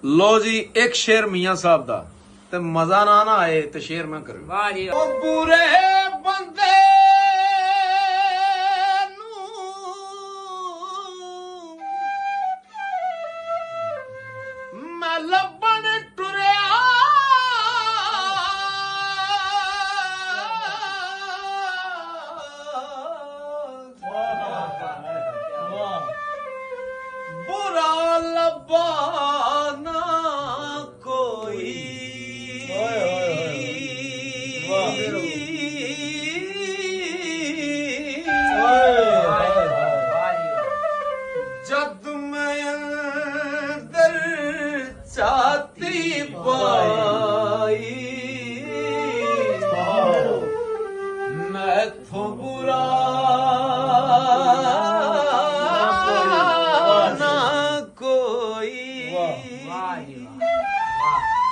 लो जी एक शेर मियां साहब दा ते मजा ना आए ते शेर मैं करूं। वाह जी ओ बुरे बंदे नू मैं लबन टुरिया बुरा लबा ना कोई जद मैं अंदर चाहती पाई मैं तो बुरा ना कोई। वाह जी वाह।